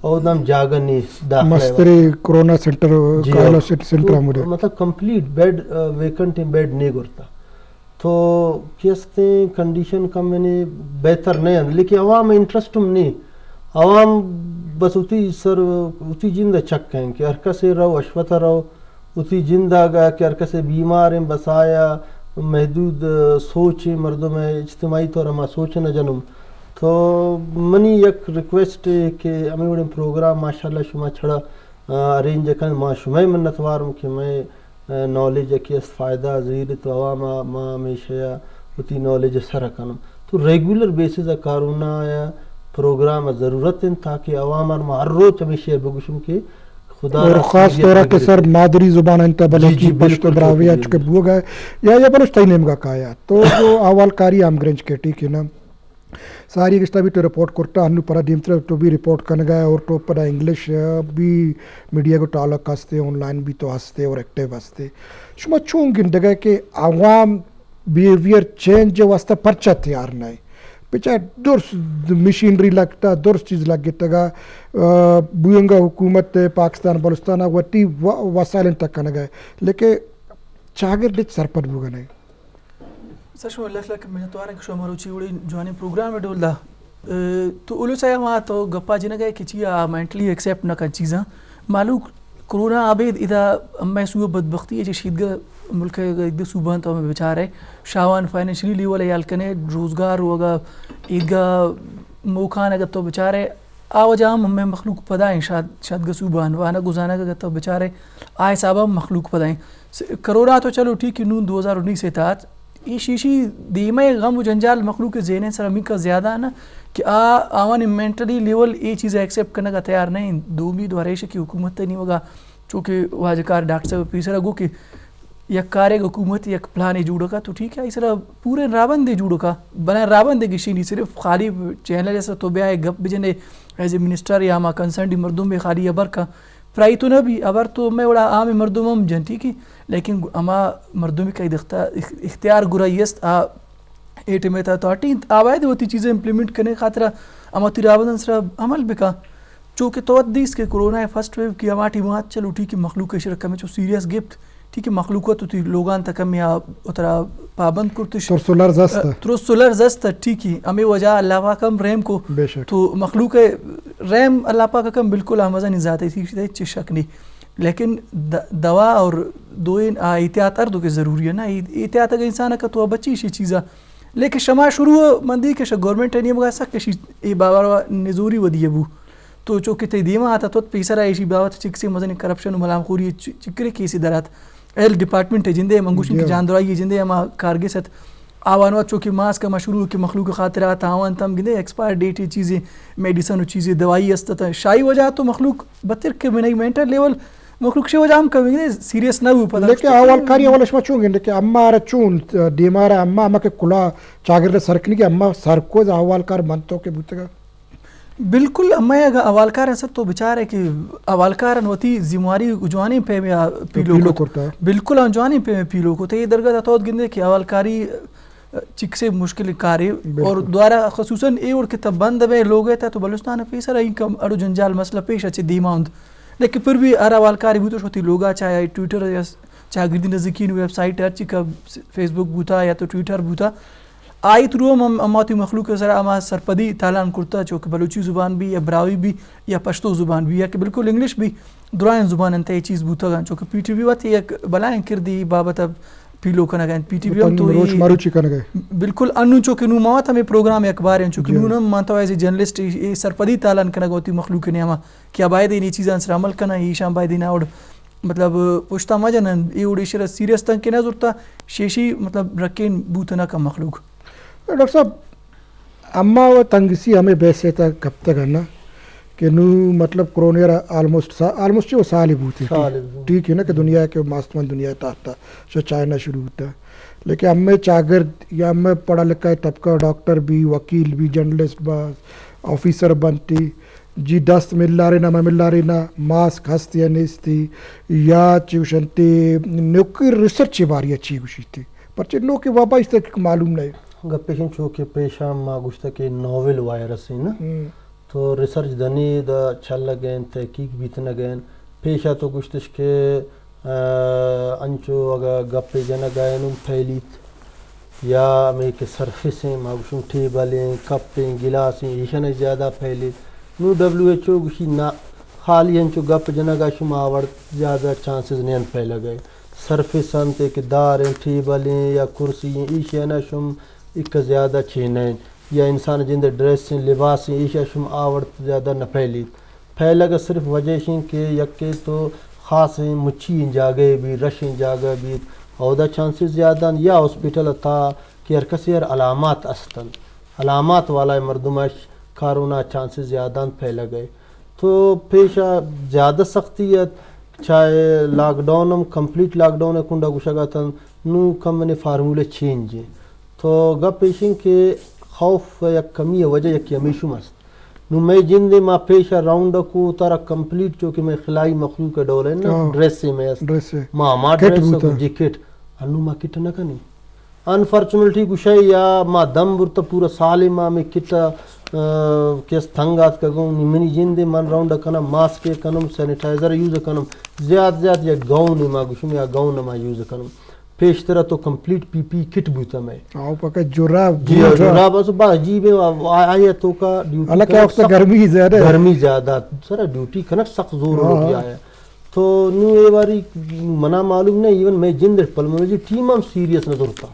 اور دم جاگا نہیں مستری کورونا سینٹر کائلو سینٹر مودے مطلب کمپلیٹ بیڈ ویکنٹ بیڈ نہیں گرتا تو کیستے کنڈیشن کا میں نے بہتر نہیں ہے لیکن عوام انٹرسٹ نہیں عوام بس اتی سر اتی جند چک ہیں کہ ہر کسے رہو اشوتا رہو اتی جند آگا کہ ہر کسے بیمار ہیں بسایا محدود سوچ مردوں میں اجتماعی طور ہما سوچ نہ جنم تو منی یک ریکویسٹ ہے کہ ہمیں بڑے پروگرام ماشاءاللہ شما چھڑا ارینج کن ما شما منتوارم کہ میں نالج کی اس فائدہ زیر تو عوام ما ہمیشہ اتی نالج سر کنم تو ریگولر بیسز کارونا یا پروگرام ضرورت ہیں تاکہ عوام ہر روز ہمیشہ بگوشم کہ خدا اور خاص طور کہ سر مادری زبان انت بلکی پشتو براوی چکے بو گئے یا بلوچ تینیم گا کایا تو جو اول کاری ہم گرنج کے ٹھیک ہے نا ساری کشتا بھی تو رپورٹ کرتا ہنو پرا دیمتر تو بھی رپورٹ کرنے گئے اور تو پرا انگلش بھی میڈیا کو تعلق ہستے آن لائن بھی تو ہستے اور ایکٹیو ہستے شما چون گندے گئے کہ عوام بیہیویئر چینج واسطہ پرچہ تیار نہیں پچھا درست مشینری لگتا درست چیز لگ گتا گا بوئنگا حکومت پاکستان بلوچستان وٹی وسائل تک کرنے گئے لیکن چاگر ڈچ سرپر بوگا نہیں سشو اللہ لک میں تو آرہا کہ شو ہمارو چیوڑی جوانی پروگرام ہے ڈول دا تو اولو سایا وہاں تو گپا جنہ گئے کہ چیا مینٹلی ایکسیپٹ نہ کن چیزاں معلوم کرونا آبید ادا امی سوء بدبختی ہے شیدگا ملک ایک صوبان تو ہمیں بچار ہے شاوان فائنینشلی لیول ایال کنے روزگار ہوگا ایدگا موکان اگر تو بچار ہے آو جام ہمیں مخلوق پدائیں شاید گا صوبان وانا گزانا اگر تو بچار ہے آئے صاحبہ مخلوق پدائیں کرونا تو چلو ٹھیک ہے نون 2019 سے تات یہ شیشی دیمہ غم و جنجال مخلوق کے ذہن سر ہمیں کا زیادہ ہے نا کہ آوان مینٹلی لیول یہ چیز ایکسیپٹ کرنے کا تیار نہیں دو امید وریش کی حکومت نہیں ہوگا چونکہ واجکار ڈاکٹر صاحب پیسرا گو کہ یک کارے حکومت یک پلانے جوڑو کا تو ٹھیک ہے اس طرح پورے رابن دے جوڑو کا بنا رابن دے گشی نہیں صرف خالی چینل جیسا تو بیا گپ بجنے ایز اے منسٹر یا ما کنسرنڈ مردم میں خالی ابر کا پرائی تو نہ بھی ابر تو میں بڑا عام مردم ہم جن ٹھیک ہے لیکن اما مردم کا اختیار گرائیست ایٹ میں تا تو آوائد ہوتی چیزیں امپلیمنٹ کرنے خاطرہ اما تی رابن سر عمل بکا چونکہ تو دیس کے کرونا فرسٹ ویو کی ہماٹی بات چلو ٹھیک ہے مخلوق شرکہ میں چو سیریس گفت ٹھیک ہے مخلوقات تو لوگان تک ہم یا اترا پابند کرتش ترسولر زست ٹھیک ہے ہمیں وجہ اللہ پاک ہم رحم کو تو مخلوق رحم اللہ پاک ہم بالکل آمزہ نہیں ذاتی تھی شک نہیں لیکن دوا اور دو احتیاط اردو کے ضروری ہے نا احتیاط اگر انسان کا تو بچی شی چیزا لیکن شما شروع مندی کہ گورنمنٹ نہیں مگا سک کہ ای بابا نزوری ودی ابو تو چونکہ تی دیما آتا تو پیسرا ایشی بابت چکسی مزن کرپشن و ملام خوری چکرے کیسی درات ایل ڈپارٹمنٹ ہے جندے منگوشن کی جان درائی جندے ہما کارگے ست آوانوات چونکہ ماسک مشروع کے مخلوق خاطرات آوان تم گندے ایکسپائر ڈیٹ چیزیں میڈیسن و چیزیں دوائی استتا شائی وجہ تو مخلوق بطر کے بنائی مینٹل لیول مخلوق شے وجہ ہم کبھی گندے سیریس نہ ہو پتا لیکن اول کاری اول اشما چون گندے کہ اما آرہ چون دیمارا اما کے کلا چاگر سرکنی کہ اما سرکوز اول کار منتو کے بوتگا بالکل اما اگر اولکار ہیں سر تو بچار ہے کہ اولکار ہوتی ذمہاری جوانی پہ پیلو کو بالکل جوانی پہ پیلو کو تو یہ درگاہ توت گندے کہ اولکاری چک سے مشکل کاری اور دوارا خصوصاً اے اور کتاب بند میں لوگ ہے تو بلوچستان پیسر ہے انکم اڑو جنجال مسئلہ پیش اچھے دیما ہند لیکن پھر بھی ارا اولکاری بوتوش ہوتی لوگا چاہے ٹویٹر یا چاہے گردی نزدیکین ویب سائٹ ہر چکا فیس بک بوتا یا تو ٹویٹر بوتا آئی تھرو ہم اماتی مخلوق سر اما سرپدی تالان کرتا چونکہ بلوچی زبان بھی یا براوی بھی یا پشتو زبان بھی یا کہ بالکل انگلش بھی درائن زبان انتا یہ چیز بوتا گا چونکہ پی ٹی وی وقت ایک بلائیں کردی بابت اب پیلو کنا گئے پی ٹی وی ہم تو یہ بالکل انو چونکہ نو موات ہمیں پروگرام اکبار ہیں چونکہ نو ہم مانتا ہے جرنلسٹ سرپدی تالان کنا گوتی مخلوق نے ہما کیا باید انہی چیزاں سر عمل کنا یہ شام باید انہا اور مطلب پوشتا مجنن یہ اوڑی شرح سیریس تن کے نظرتا شیشی مطلب رکین بوتنا کا مخلوق ڈاکٹر صاحب اما و تنگسی ہمیں بیسے تھا کب تک ہے نا کہ نو مطلب کرونا آلموسٹ وہ سال ہی بوتی ٹھیک ہے نا کہ دنیا کے ماستمان دنیا تاہتا شاید چائنا شروع ہوتا ہے لیکن ہمیں چاگرد یا ہمیں پڑھا لکھا ہے طبقہ ڈاکٹر بھی وکیل بھی جرنلسٹ باز آفیسر بنتی جی دست مل رہی نا میں مل رہی نا ماسک ہستی یا نیستی یا چوشنتی نوکی ریسرچ باری اچھی گوشی تھی پرچہ نو کہ وابا اس تک معلوم نہیں گپیشن چونکہ پیشام ما گوشتا کہ نوول وائرس ہے نا تو ریسرچ دنی دا چل لگین تحقیق بیتن گین پیشا تو گشتش کے انچو اگا گپے جنا گائن پھیلیت یا میں کے سرفیسیں ماگوشن ٹیبلیں کپیں گلاسیں ایشن زیادہ پھیلیت نو WHO گشی نا خالی انچو گپ جنا گا شما آور زیادہ چانسز نہیں پھیلا گئے سرفیس انتے کہ داریں ٹیبلیں یا کرسییں ایشن شم ایک زیادہ چھینیں یا انسان جند ڈریسیں لباسیں ایشا شم آور زیادہ نہ پھیلا گا صرف وجہ شیں کہ یکے تو خاص مچھی جاگے بھی رشیں جاگے بھی عہدہ چانسز زیادہ یا ہاسپٹل تھا کہ ہر کسی ہر علامات استن علامات والا مردمش کارونا چانسز زیادہ پھیلا گئے تو پیشہ زیادہ سختیت چاہے lockdown complete lockdown کنڈا گوشگا تن نو کم نے فارمولے چینج تو گا پیشن کے خوف یا کمی وجہ یک ہمیشہ مست نو میں جن دے ما پیشہ راؤنڈ کو تارا کمپلیٹ جو کہ میں خلائی مخلوق کا ڈول ہے نا ڈریس سے میں ما ڈریس کو جیکٹ انو ما کٹ نہ کنی انفارچونیٹلی گوشے یا ما دم برتا پورا سال ما میں کٹ کیس تھنگات کا گون منی جن دے من راؤنڈ کنا ماسک کنم سینیٹائزر یوز کنم زیادہ یا گاؤن ما گوشم یا گاؤن ما یوز کنم پیش طرح تو کمپلیٹ پی پی کٹ بوتا میں آو پکا جراب جراب اس با عجیب آیا تو کا ڈیوٹی اللہ کیا وقت گرمی زیادہ سر ڈیوٹی کنک سخت زور ہو گیا ہے تو نو اے باری منا معلوم نہیں ایون میں جن پلمونولوجی ٹیم ہم سیریس نہ دورتا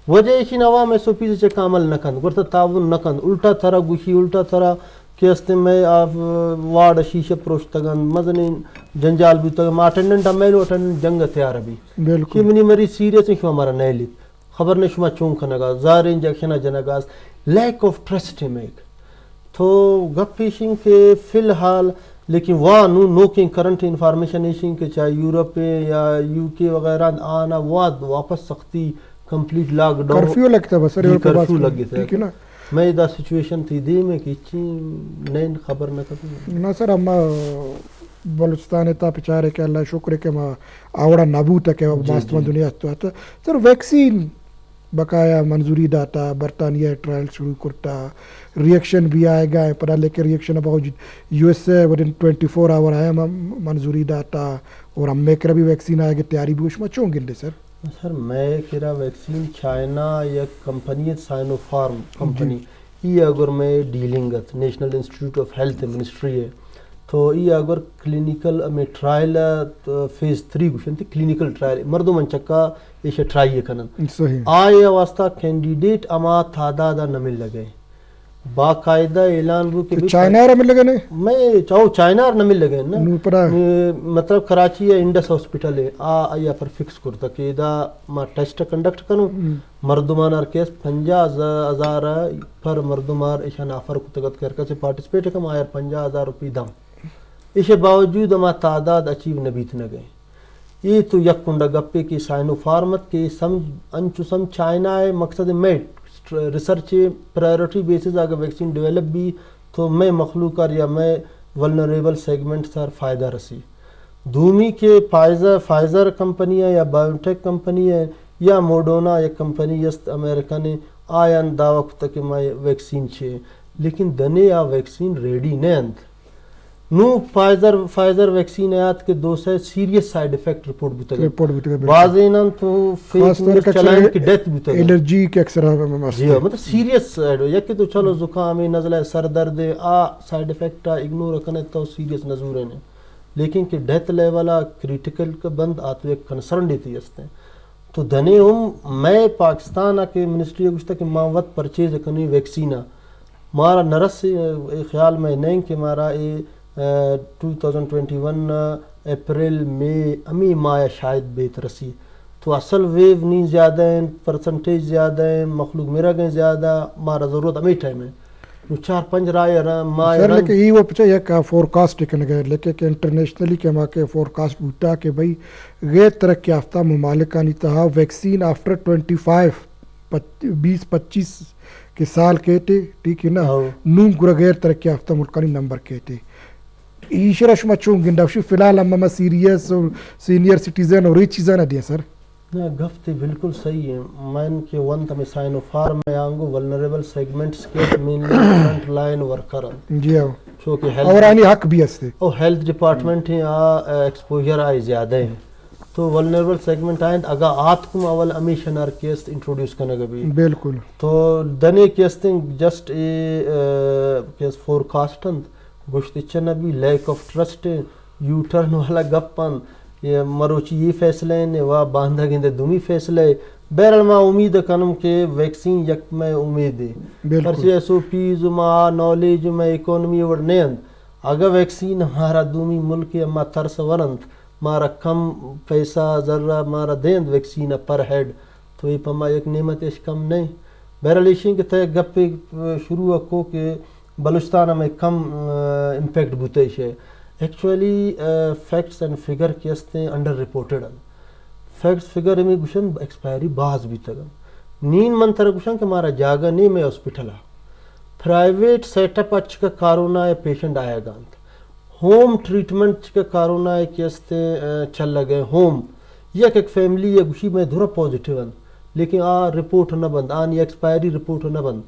وجہ اسی نوام ایس او پی سے کامل نہ کند گرتا تعاون نہ کند الٹا تھرا گوشی الٹا تھرا کیستے میں آپ وارڈ شیشہ پروشتگن مزنین جنجال بھی تگن اٹینڈنٹ میلو اٹینڈنٹ جنگ تیار بھی کہ منی مری سیریس شما ہمارا نہیں لیت خبر نے شما چون کھنگا زار انجیکشن جنگاز لیک آف ٹرسٹ میک تو گپ پیشنگ کے فی الحال لیکن وہاں نو کہ کرنٹ انفارمیشن ایشن کے چاہے یورپ یا یو کے وغیرہ آنا وہاں واپس سختی کمپلیٹ لاک ڈاؤن کرفیو لگتا ہے بس کرفیو لگ گیا تھا میں دا سچویشن تھی دی میں کہ نین خبر نہ کرتی نا سر اما بلوچستان تا پچارے کہ اللہ شکر کہ ما آوڑا نابوتا کہ باستمان دنیا تو آتا سر ویکسین بقایا منظوری داتا برطانیہ ٹرائل شروع کرتا ریئیکشن بھی آئے گا پڑھا لے کے ریئیکشن اب یو ایس اے ودن 24 آور آیا منظوری داتا اور ہم میں کرا بھی ویکسین آئے گا تیاری بھی اس میں چون گن دے سر میں کرا ویکسین چائنا یا کمپنی سائنو فارم کمپنی یہ اگر میں ڈیلنگت National Institute of Health ministry ہے تو یہ اگر کلینیکل میں ٹرائل فیز 3 گوشن تھی کلینیکل ٹرائل مردوں من چکا ایشا ٹرائی کنن آئے واسطہ کینڈیڈیٹ اما تعداد نہ مل لگے باقاعدہ اعلان ہو کہ چائنا نہ مل لگے میں چاہو چائنا نہ مل لگے نا مطلب کراچی یا انڈس ہاسپٹل ہے یا پر فکس کرتا کہ دا ما ٹیسٹ کنڈکٹ کروں مردمان ار کیس 50,000 پر مردمار ایشان آفر کو تگت کر سے پارٹیسپیٹ کم آیا 50,000 روپی دم اسے باوجود اما تعداد اچیو نبیت نہ گئے یہ تو یک کنڈا گپے کی سائنو فارمت کے انچو سم چائنا ہے مقصد میں ریسرچ پرائیورٹی بیسز اگر ویکسین ڈیولپ بھی تو میں مخلوق یا میں ولنریبل سیگمنٹ سر فائدہ رسی دھومی کے فائزر کمپنی ہے یا بایوٹیک کمپنی ہے یا موڈونا ایک کمپنی یست امریکہ نے آیا دعویٰ تک میں ویکسین چھے لیکن دنے یا ویکسین ریڈی نہیں انت نو فائزر ویکسین آیات کے 200 سیریس سائیڈ ایفیکٹ رپورٹ بوتا بعض اینن تو فیک نیوز چلائن کی ڈیتھ بوتا الرجی کے اکثر مطلب سیریس سائیڈ یا کہ تو چلو زکام نزلہ سر درد سائیڈ ایفیکٹ اگنور رکھنے تو سیریس نظور ہیں لیکن کہ ڈیتھ لیولا کریٹیکل کا بند آتو ایک کنسرن دیتی ہیں تو دنے میں پاکستان کے منسٹری گوشتا کہ ماوت پرچیز کنی ویکسینہ مارا نرس خیال میں نہیں کہ مارا 2021 اپریل میں امی مایا شاید بیت رسی تو اصل ویو نہیں زیادہ ہیں پرسنٹیج زیادہ ہیں مخلوق میرا گئے زیادہ مارا ضرورت امی ٹائم ہے 4-5 رائے مایا سر لیکن یہ وہ پچھا یک فورکاسٹ کن گئے لیکن کہ انٹرنیشنلی کے ماں کے فورکاسٹ بوتا کہ بھئی غیر ترقی یافتہ ممالکانی تہا ویکسین آفٹر 20-25 کے سال کہتے ٹھیک ہے نا نوم گرہ غیر ترقی یافتہ ملکانی نمبر کہتے ایشرا شما چون گنڈا شو فی الحال ہم سیریس اور سینئر سٹیزن اور یہ چیزیں نہ دیا سر گفتے بالکل صحیح ہے. من کے ون تمہیں سائنو فارم میں آنگو ولنریبل سیگمنٹس کے مینلی فرنٹ لائن ورکرن جی ہاں چو کہ اور آنی حق بھی ہستے او ہیلتھ ڈپارٹمنٹ ہیں ایکسپوجر آئی زیادہ ہیں تو ولنریبل سیگمنٹ آئیں اگا آت کم اول امیشن ار کیست انٹروڈیوس کرنے گا بھی بالکل تو دنے کیستنگ جسٹ کیس فورکاسٹن گوشتی چنا بھی leak of trust you turn والا گپن یہ مروچی یہ فیصلے ہیں وہ باندھا گندے دومی فیصلے بہرحال میں امید کنم کہ ویکسین یک میں امید ہے پرچہ ایس او پیز ما نالج میں اکانومی اور نیند اگر ویکسین ہمارا دومی ملک اما ترس ورنت مارا کم پیسہ ذرہ مارا دیند ویکسین پر ہیڈ تو یہ پما ایک نعمت اس کم نہیں. بہرحال ایشین کے تحت گپے شروع کو کہ بلوچستان میں کم امپیکٹ بوتے ہے. ایکچولی فیکٹس اینڈ فگر کیستے انڈر رپورٹڈ ہیں. فیکٹس فگر میں گوشن ایکسپائری باز بھی تگن نین منتر گوشن کہ ہمارا جاگا نہیں میں ہاسپٹل پرائیویٹ سیٹ اپ اچھا کارونا ہے پیشنٹ آیا گانت ہوم ٹریٹمنٹ کا کارونا ہے کیستے چل لگے ہوم یک ایک فیملی یا گوشی میں دھورا پوزیٹیو ہیں لیکن رپورٹ نہ بند آنی ایکسپائری رپورٹ نہ بند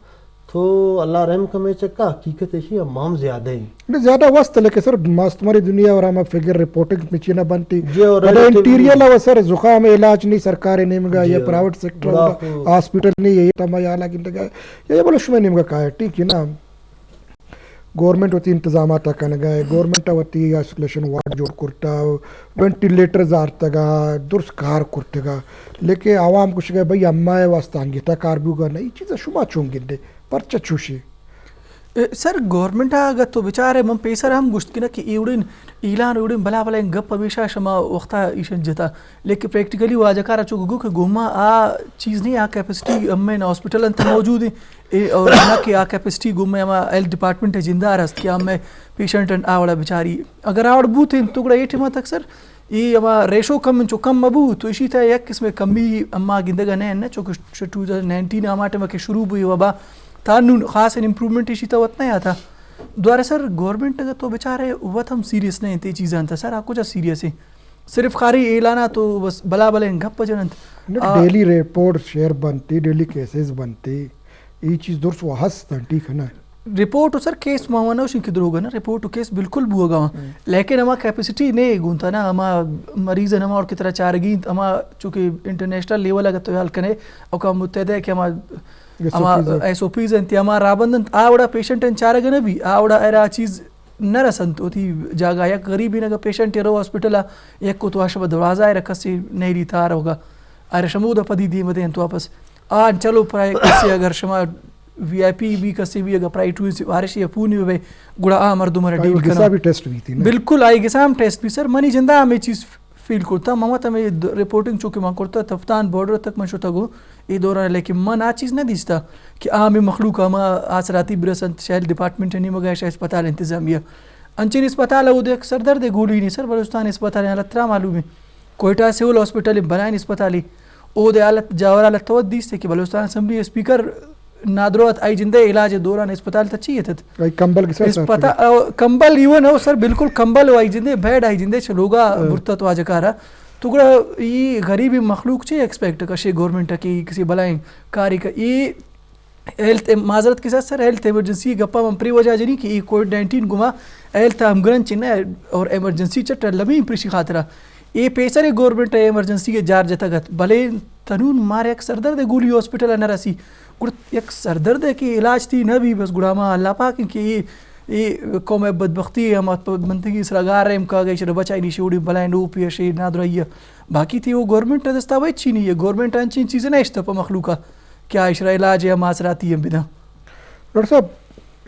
تو اللہ رحم کا میں چکا حقیقت ایشی امام زیادہ ہیں زیادہ وست لیکن سر ماستماری دنیا اور ہم فگر رپورٹنگ میں چینا بنتی انٹیریل لوا سر زخام علاج نہیں سرکاری نیمگا یا پرائیویٹ سیکٹر ہاسپٹل نہیں ہے یہ تمہیں آلہ گندگا یہ بولو شمع نیمگا کہا ہے ٹھیک ہے نا گورنمنٹ ہوتی انتظامات کرنے گئے گورنمنٹ ہوتی آئسولیشن وارڈ جوڑ کرتا وینٹیلیٹرز آرتا گا درست کار کرتے گا لیکن عوام کچھ گئے بھئی امائے واسطہ انگیتا کار بھی ہوگا نہیں چیزیں شما چونگی دے پرچہ چوشی سر گورنمنٹ اگر تو بیچارے من پیسر ہم گشت کنا کہ ایوڑن اعلان ایوڑن بلا بلا گپ ہمیشہ شما وقتا ایشن جتا لیکن پریکٹیکلی واجہ کارا چوک گو کہ گوما چیز نہیں کیپیسٹی ہمیں ہاسپٹل انت موجود ہے اور نہ کہ کیپیسٹی گوما ہما ہیلتھ ڈپارٹمنٹ ہے زندہ رست کہ ہمیں پیشنٹ آوڑا بیچاری اگر آوڑ بوت ہیں تو گڑا یہ ٹھما تک سر یہ ہما ریشو کم چو کم مبو تو اسی طرح یک قسم کمی اما گندگا نہیں نا چونکہ 2019 ہما ٹائم کے شروع ہوئی وبا تانون خاص امپرومنٹ اسی تو وقت نہیں آتا دوبارہ سر گورنمنٹ اگر تو بیچارے وقت ہم سیریس نہیں تے چیزیں تھا سر آپ کو جا سیریس ہے صرف خاری اعلانہ تو بس بلا بلا گپ جنت ڈیلی رپورٹ شیئر بنتی ڈیلی کیسز بنتی یہ چیز درست وہ ہستا ٹھیک ہے نا رپورٹ سر کیس ماوانا اسی کدھر ہوگا نا رپورٹ کیس بالکل بھی ہوگا لیکن ہما کیپیسٹی نہیں گونتا نا ہما مریض ہما اور کی طرح چارگی ہما چونکہ انٹرنیشنل لیول اگر تو حال کنے اقوام متحدہ ہے کہ ہما ایس او پیز انتی ہما رابندن آوڑا پیشنٹ ان چارہ گنا بھی آوڑا ایرا چیز نہ رسنت ہوتی جاگا یک غریبی نگا پیشنٹ رو ہاسپٹل یک کو تو آشبہ دروازہ ہے رکھا سی نہیں ری تار ہوگا ایرا شمودہ پدی دی مدیں تو واپس چلو پرائے کسی اگر شما وی آئی پی بھی کسی بھی اگر پرائیٹ ہوئی سی وارشی یا پونی ہوئے گڑا مردم را ڈیل کرنا بالکل آئی گسام ٹیسٹ بھی سر منی جندہ ہمیں چیز فیل کرتا ممتا میں رپورٹنگ چونکہ میں کرتا تفتان بارڈر تک میں شتا گو یہ دوران لیکن من آ چیز نہ دیستا کہ ہمیں مخلوق ہما آسراتی برسنت شہر ڈپارٹمنٹ نہیں مگا شاہ اسپتال انتظامیہ انچین اسپتال ہے وہ دیکھ سر درد گولی نہیں سر بلوچستان اسپتال حالت ترا معلوم ہے کوئٹہ سول ہاسپٹل بنائیں اسپتالی او دے حالت جاور حالت توت دیستے کہ بلوچستان اسمبلی اسپیکر نادروت آئی جندے علاج دوران اسپتال تچی تھا کمبل ایون ہو سر بالکل کمبل ہو آئی جندے بیڈ آئی جندے چلوگا برتا تو آج کارا تو گڑا یہ غریبی مخلوق چاہیے ایکسپیکٹ کشے گورنمنٹ کی کسی بلائیں کاری کا یہ ہیلتھ معذرت کے ساتھ سر ہیلتھ ایمرجنسی گپا ممپری وجہ جنی کہ یہ کووڈ-19 گما ہیلتھ ہم گرن چنہ اور ایمرجنسی چٹ لمی پریشی خاطرہ یہ پیسر گورنمنٹ ایمرجنسی کے جار جتا گت بھلے تنون مارے ایک سردرد گولی ہاسپٹل نہ رسی ایک سردرد کی علاج تھی نہ بھی بس گڑاما اللہ پاک کہ یہ قوم بدبختی ہم منتگی اسراگار رحم کا گئی شر بچائی نہیں شوڑی بلائیں نو پیشی ناد رہی باقی تھی وہ گورنمنٹ دستاویز چھی نہیں ہے گورنمنٹ انچین چیزیں نہیں اشتا پا مخلوقہ کیا اشرا علاج ہے معاصراتی ہم بدا ڈاکٹر صاحب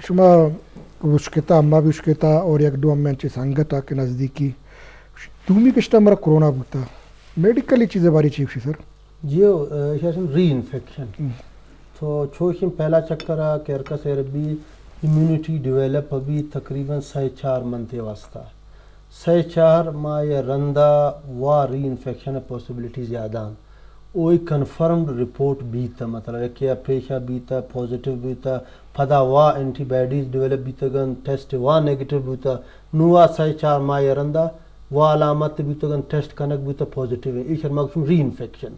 شما وشکتا اما بھی وشکتا اور یک دو امی انچے سنگتا کے نزدیکی دومی کشتا مرا کرونا بکتا میڈیکلی چیزیں باری چیف سر جیو ری انفیکشن تو چھوشن پہلا چکرہ کیرکا سے ربی امیونٹی ڈیویلپ ابھی تقریباً 4.5 منتھ واسطہ 4.5 ماہ یا رندہ وا ری انفیکشن پاسبلٹی زیادہ وہی کنفرمڈ رپورٹ بھی تھا مطلب کیا پیشہ بھی تھا پازیٹیو بھی تھا پدا وا اینٹی باڈیز ڈیویلپ بھی تھا گن ٹیسٹ وا نیگیٹو بھی تھا نوا 4.5 ماہ یا رندہ وہ علامات بھی تو ٹیسٹ کنک بھی تو پازیٹیو ہے ایشر مقصود ری انفیکشن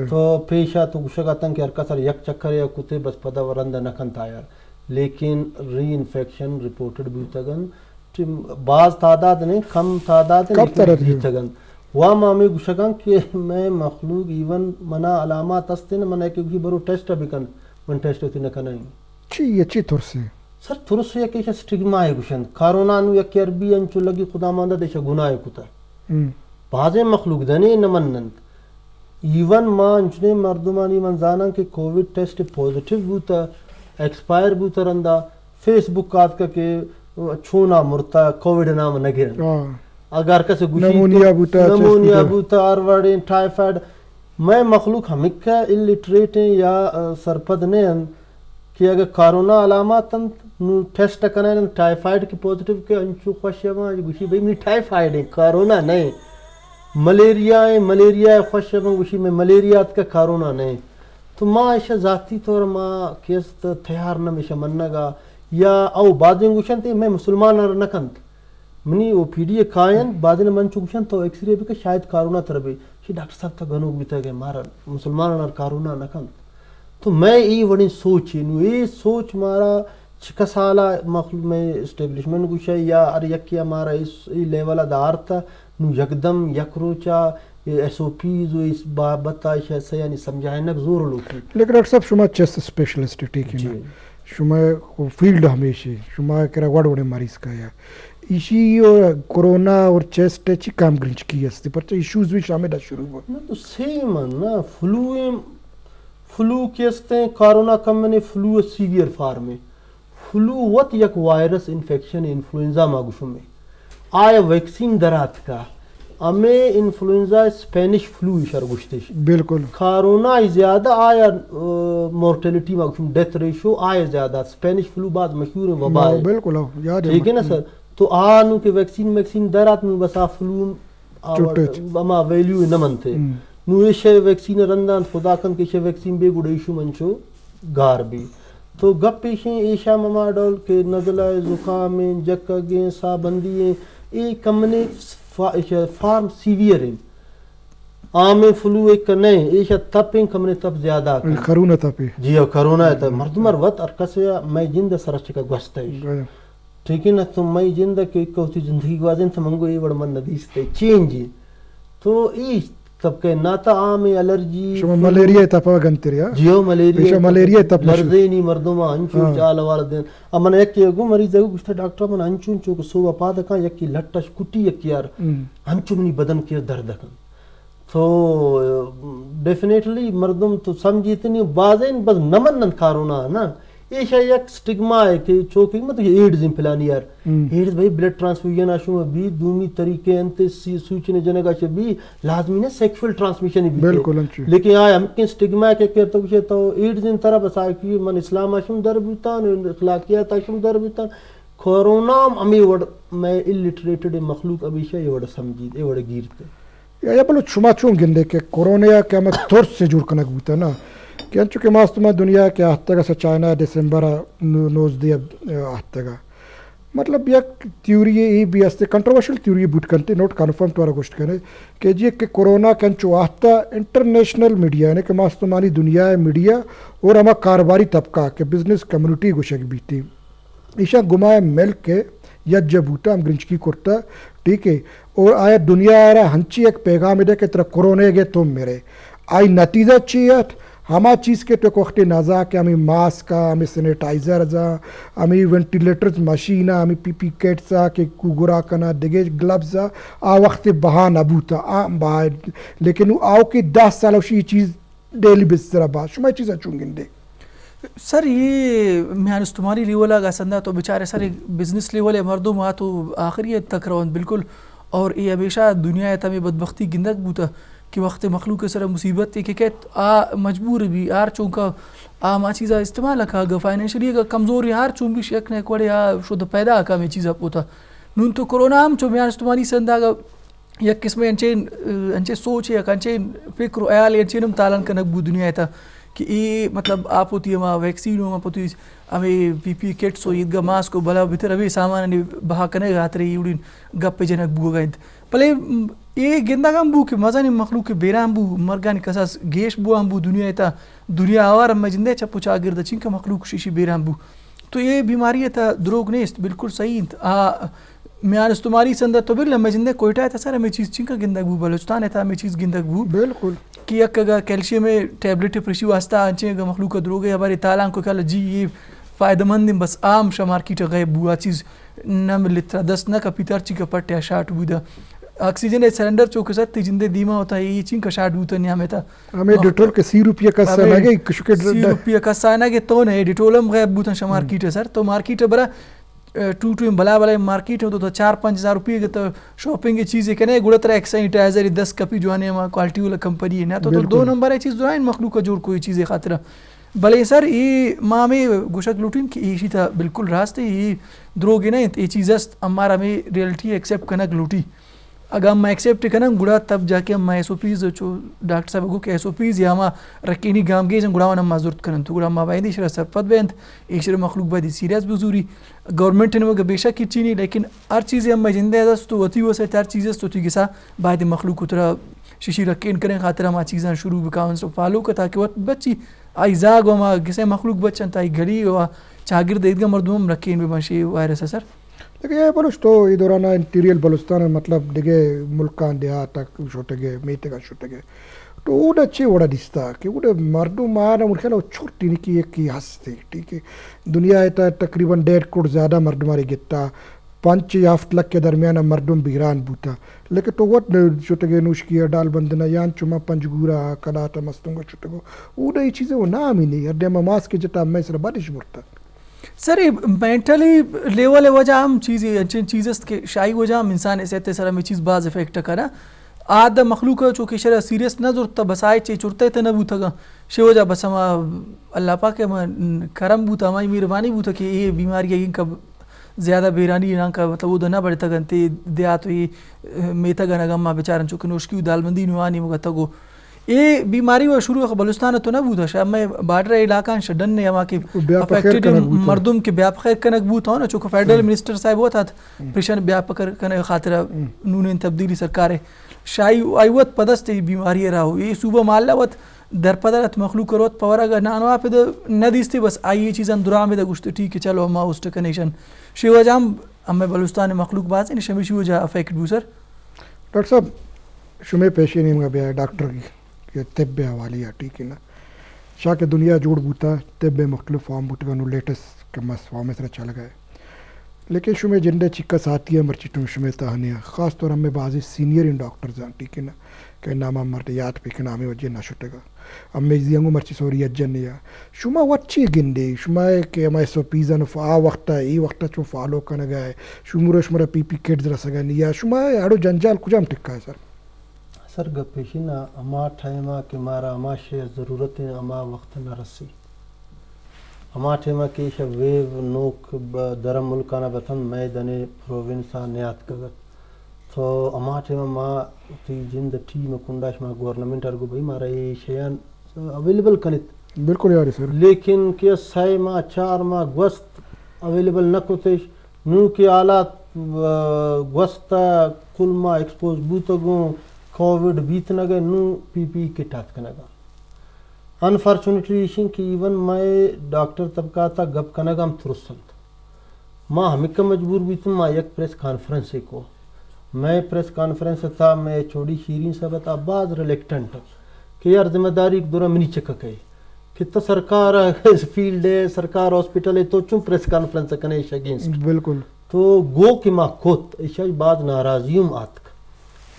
تو پیشہ تو گشگاتن کہ ہر کسر یک چکر یا کتے بس پدا ورندہ نکن تھا لیکن ری انفیکشن رپورٹڈ بھی تگن بعض تعداد نہیں کم تعداد تگن وہ مامی گشگان کہ میں مخلوق ایون منا علامات استے نا منا کہ برو ٹیسٹ بھی کن من ٹیسٹ ہوتی نکنائیں چی ترسی سر ترس یا کہ سٹگما ہے گشن کارونا نو یا کربی انچو لگی خدا ماندہ دیشا گناہ کتا بعض مخلوق دنے نمنند ایون ما انچنے مردمانی من زانن کہ کووڈ ٹیسٹ پوزیٹیو بوتا ایکسپائر بوتا رندہ فیس بک کات کا کہ چھونا مرتا کووڈ نام نگرن اگر کسی گوشی نمونیا بوتا آروارڈین ٹائیفائڈ میں مخلوق ہمکہ اللیٹریٹ ہیں یا سرپد نہیں کہ اگر کارونا علامات ٹیسٹ کرنے ٹائیفائڈ کی پوزیٹیو کے انچو خوش ہے گوشی بھئی میں ٹائیفائڈ ہیں کارونا نہیں ملیریا ہے ملیریا خوش ہے گوشی میں ملیریات کا کارونا نہیں تو ماں ایشا ذاتی طور ماں کیست تیار نمیشا منگا یا او بعضیں گوشن تے میں مسلمان نکنت منی او پی ڈی کائن بعضیں منچو گوشن تو ایکس رے بھی کہ شاید کارونا تربی شی ڈاکٹر صاحب تا گنوگ بھی تا گئے مارا مسلمان کارونا نکنت تو میں ای وڑی سوچی نو ای سوچ مارا چکا سالا مخلوق میں اسٹیبلشمنٹ گوشا یا ار یکی مارا ای لیولا دار تا نو یکدم یک روچا ایس او پیز و اس بابتا ایسا یعنی سمجھائنک زور لوکی لیکن ڈاکٹر صاحب شما چیست اسپیشلسٹ ٹھیک ہے شما فیلڈ ہمیشہ شما کرا وڑ وڑے مریض کا یا ایشی کورونا اور چیسٹ چی کام گرنچ کی ہستی پر ایشوز بھی شامل شروع ہوا تو سیم نا فلو کیستے ہیں کارونا کم میں نے فلو سیویر فارم ہے فلو وط یک وائرس انفیکشن انفلوئنزا ماگوشو میں آیا ویکسین درات کا ہمیں انفلوئنزا اسپینش فلو اشار گشتش بالکل کارونا زیادہ آیا مورٹیلیٹی ماگوشو ڈیتھ ریشو آیا زیادہ اسپینش فلو بعد مشہور ہے وبا ہے بالکل ٹھیک ہے نا سر تو آنو کہ ویکسین درات میں بسا فلو اما ویلیو نمن تھے نو ایشے ویکسین رندان خدا کن کہ ویکسین بے گوڑے ایشو منچو گار بھی تو گپ پیشیں ایشا مما ڈول کے نزلہ زکامیں جکگیں سابندییں ای کمنے فارم سیویر ہیں عام فلو ایک نہیں ایشا تپیں کمنے تپ زیادہ کرونا تپیں جی کرونا ہے مردمر وقت ارکسے میں جند سرچ کا گوشت ہے ٹھیک ہے نا تو میں جند کے کہتی زندگی گوازن تو منگو یہ بڑا من ندیس تے چینج تو ای تب کہ ناتا عام الرجی شما ملیریا تپا گنتریا جیو ملیریا تپ لرزینی مردما انچو چال والدین امن ایک یگو مریض ہے گشتہ ڈاکٹر من انچو چو سو اپاد کا یکی لٹش کٹی یک یار انچو منی بدن کی درد کن تو ڈیفینیٹلی مردم تو سمجھیتے نہیں بازین بس نمن کارونا نا ایشا یک سٹگما ہے کہ چوکی مطلب ایڈز ان پلانی یار ایڈز بھائی بلڈ ٹرانسفیوژن آشو بھی دومی طریقے انتے سوچنے جنگا چھ بھی لازمی نا سیکشول ٹرانسمیشن بھی لیکن آیا ہم کن سٹگما ہے کہ کہتا کچھ تو ایڈز ان طرح بس آئی کہ من اسلام آشم در بیتان اخلاقیات آشم در بیتان کورونا امی وڑ میں اللیٹریٹڈ مخلوق ابیشا یہ وڑ سمجھید یہ وڑ گیرتے یا بلو چھما چون گندے کہ کورونا کیا میں تھورس سے جور کنک بوتا نا کہ انچو ماستما دنیا کے ہفتہ سے چائنا دسمبر نوز دیا ہفتہ مطلب یک تیوری ای بھی ہستے کنٹروورشل تیوری بوٹ کرتے نوٹ کنفرم تو گوشت کرے کہ جی کہ کورونا کے انچو ہفتہ انٹرنیشنل میڈیا یعنی کہ ماستمانی دنیا میڈیا اور ہما کاروباری طبقہ کے بزنس کمیونٹی گوشک بیتی ایشا گمائے مل کے یج جبوتا ہم گرنچ کی کرتا ٹھیک ہے اور آیا دنیا آیا ہنچی ایک پیغام دے کہ طرح کورونے گے تم میرے آئی نتیجہ چیت ہما چیز کے تو وقت نازا کہ ہمیں ماسک ہمیں سینیٹائزر جا ہمیں وینٹیلیٹرز مشین ہمیں پی پی کٹس کہ گرا کنا دگے گلبز آ وقت بہا نبوتا عام بہا لیکن آؤ کہ 10 سال یہ چیز ڈیلی بیس طرح بات شما چیزیں چونگن دے سر یہ میان تمہاری لیولا گا سندہ تو بیچارے سر بزنس لیول مردم ہاں تو آخریت تک روان بالکل اور یہ ہمیشہ دنیا تمہیں بدبختی گندک بوتا کہ وقت مخلوق سر مصیبت تھی کہ کہت مجبور بھی آر چونکہ ماں چیزا استعمال کھا گا فائنینشلی کا کمزوری ہار چون بھی شک نے کوڑے شد پیدا کا میں چیزا پوتا نون تو کرونا ہم چو میان تمہاری سندہ گا یک قسم انچے سوچ ہے انچے فکر و ایال انچے نم تالن کنک بو دنیا تا کہ یہ مطلب آپ ہوتی ہما ویکسین ہو ہوتی ہمیں پی پی کٹس ہو عیدگاہ ماسک کو بلا بہتر ابھی سامان بہا کنے گا ترے یوڑین گپ جنک بو گئند پلے یہ گندگام بو کہ مزہ نہیں مخلوق کے بیرام بو مرگان کساس گیش بو ہم بو دنیا تا دنیا آوار ہم جندے چپو چاگرد چین کا مخلوق شیشی بیرام بو. تو یہ بیماری تا دروگ نیست بالکل صحیح. میان استماری سندر تو بگل ہم جندے کوئٹا تا سر ہمیں چیز چین کا گندگ بو بلوچستان تا ہمیں چیز گندگ بو بالکل کہ یک اگا کیلشیم میں ٹیبلٹ پرشی واسطہ انچے اگا مخلوق کا دروگ ہے ہمارے تالان کو کہا جی یہ فائدہ مند ہیں بس عام شمار کی تا غیب بو چیز نہ ملتا 10 نہ کا پیتر چی کا پٹیا شاٹ بو دا آکسیجن سلنڈر چوک ساتھ جندے دیما ہوتا ہے یہ چین کا شاٹ ہوتا نہیں ہمیں تا ہمیں ڈیٹول کے 30 روپیہ کا سانا گے 30 روپیہ کا سانا گے تو نہیں ڈیٹولم غیب بوتا شمار کیٹ ہے سر. تو مارکیٹ برا ٹو بلا بلا مارکیٹ ہو تو 4-5 ہزار روپیے کے تو شاپنگ کی چیزیں کہنے گڑا طرح ایک سینیٹائزر 10 کپی جو آنے ہمارا کوالٹی والا کمپنی ہے نا تو 2 نمبر ہے چیز دورائن مخلوق کا جوڑ کوئی چیزیں خاطرہ بلے سر یہ ماں میں گوشک لوٹین کہ یہ تھا بالکل راست ہے یہ دروگ نہیں یہ چیز است ہمارا میں ریئلٹی ایکسیپٹ کرنا لوٹی اگر ہم ایکسیپٹ کرنا گڑا تب جا کے ہم ایس او پیز جو ڈاکٹر صاحب کو کہ ایس او پیز یا ہم رکینی گام گے گڑا ہم معذورت کرن تو گڑا ہم بائی شرح سپت بیند ایشر مخلوق بائی سیریس بزوری گورنمنٹ نے وہ بے شک کی چینی لیکن ہر چیزیں ہم زندہ دست تو وتی وہ سے ہر چیزیں تو ٹھیک سا بائی مخلوق کو طرح شیشی رکین کریں خاطر ہم چیزیں شروع بکاؤن سے فالو کا تاکہ وہ بچی آئی زاگ ہما کسے مخلوق بچن تائی گھڑی ہوا چاگرد ایدگا مردم رکھیں بھی بنشی وائرس ہے سر. لیکن یہ بلوچ تو یہ دورانہ انٹیریل بلوچستان مطلب دیگے ملکان دیہات تک چھوٹے گئے میتے کا چھوٹے گئے تو وہ اچھے وڑا دستا کہ وہ مردم آنا ملکہ وہ چھوٹی نہیں کی ایک کی ہستے ٹھیک ہے دنیا ہے تقریباً 1.5 کروڑ زیادہ مردم آرے گتا 5 یا 7 لاکھ کے درمیان مردم بیران بوتا لیکن تو وہ چھوٹے گئے نوش کیا ڈال بندنا یان چما پنجگورا کلاتا مستوں کا چھوٹے گو وہ یہ چیزیں وہ نام ہی نہیں ہر ماس کے جتا میں سر بارش مرتا سر مینٹلی لیول وجہ ہم چیزیں اچھن چیزست کے شاہی وجہ ہم انسان ایسے سر ہمیں چیز بعض افیکٹ کرا آدھا مخلوق چونکہ شرح سیریس نہ ضرورت بسائے چے چرتے تھے نہ بوتا گا شی وجہ بس ہم اللہ پاک کرم بوتا ہماری مہربانی بوتا کہ یہ بیماری ہے ان کا زیادہ بیرانی نہ کا مطلب وہ نہ بڑھتا گنتے دیات ہوئی میتا گا نگم ماں بیچارن چونکہ نوشکی دال بندی نوانی مگتا گو یہ بیماری وہ شروع بلوچستان تو نہ بوتا شاید میں بارڈر علاقہ شڈن نے ہما کے افیکٹڈ مردم کے بیا پخیر کنک بوتا ہوں نا چونکہ فیڈرل منسٹر صاحب ہوتا تھا پریشن بیا پکر کنے خاطر نون تبدیلی سرکار ہے شاہی آئیوت پدست بیماری رہا ہو یہ صوبہ محلہ وت در پدرت مخلوق کروت پورا گا نانوا پہ نہ دیستے بس آئی یہ چیزاں درا میں گشت ٹھیک ہے چلو ہما اس کنیشن شی وجہ ہم بلوچستان مخلوق بات ہے شمی شی وجہ افیکٹ بو سر. ڈاکٹر صاحب شمی پیشی نہیں گا بیا ڈاکٹر کی طب حوالی ہے ٹھیک ہے نا شاہ کے دنیا جوڑ بوتا طب مختلف فارم بوتا گا نو لیٹسٹ کمس فارم میں سر چل گئے لیکن شمی جنڈے چکا ساتھی ہے مرچی تم شمی تاہنیا خاص طور ہمیں بعضی سینئر ان ڈاکٹرز ہیں ٹھیک ہے نا کہ نام مرد یاد پہ کہ نامی وجہ نہ چھٹے گا ہمیں زیانگو مرچی سوری اجن نہیں ہے شما وچی گندے شما کہ ہمیں سو پیزا نو آ وقتا ای وقتا چو فالو کرنے گئے شمورا شمورا پی پی کٹز رسا گا نہیں یا شما اڑو جنجال کجام ٹکا ہے سر سر گپیشینا اما ٹھائما کہ مارا اما شے ضرورت ہے اما وقت نہ رسی اما ٹھائما کہ شب ویو نوک درم ملکانہ بتن میں دنے پروونسا نیات کگت تو اما ٹھائما ما تی جند ٹیم کنڈاش ما گورنمنٹ ارگو بھئی مارا یہ شیان اویلیبل کنت بالکل یاری سر لیکن کہ سائی ما 4 ماہ گوست اویلیبل نہ کتش نو کی آلات گوستا کل ما ایکسپوز بوتگوں کووڈ بیت نگے نو پی پی کٹ ہاتھ کنگا انفارچونیٹلی ایشن کہ ایون میں ڈاکٹر طبقاتا گپ کنگام ترسنت ماں ہمیں کا مجبور بیتن ماں یک پریس کانفرنس کو میں پریس کانفرنس تھا میں چھوڑی شیرین صاحب تا بعض ریلیکٹنٹ کہ یار ذمہ داری ایک دورہ منی چکا کہے کہ تو سرکار فیلڈ ہے سرکار ہاسپٹل ہے تو چون پریس کانفرنس کنے ایش اگینسٹ بالکل تو گو کہ ماں کھوت ایشا بعض ناراضیوں آت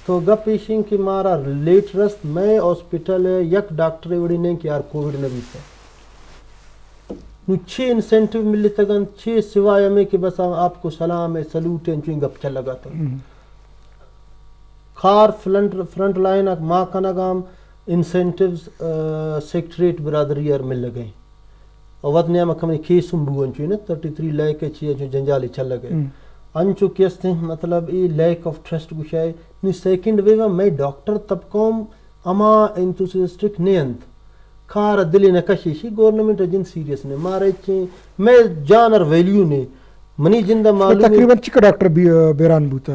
تو گپ پیشنگ کہ مارا لیٹ رست میں ہاسپٹل ہے یک ڈاکٹر وڑی نہیں کہ یار کووڈ نہ بیتا نو 6 انسینٹیو ملی تگن 6 سوائے میں کہ بس آپ کو سلام ہے سلوٹ ہے چوئیں گپ چل لگا تھا خار فرنٹ لائن اک ماں کنگام انسینٹیوز سیکٹریٹ برادری ار مل لگئیں اور وقت نیا مکمنی کیسم بوان چوئیں نا 33 لائے کے چیئے جو جنجالی چل لگئے انچو کیستے ہیں مطلب یہ لیک آف ٹرسٹ گوشائے نی سیکنڈ ویوہ میں ڈاکٹر تب کوم اما انتوسیسٹک نیند کھار دلی نکشیشی گورنمنٹ جن سیریس نے مارے چیں میں جانر ویلیو نے منی جندہ معلوم تقریباً چکا ڈاکٹر بیران بوتا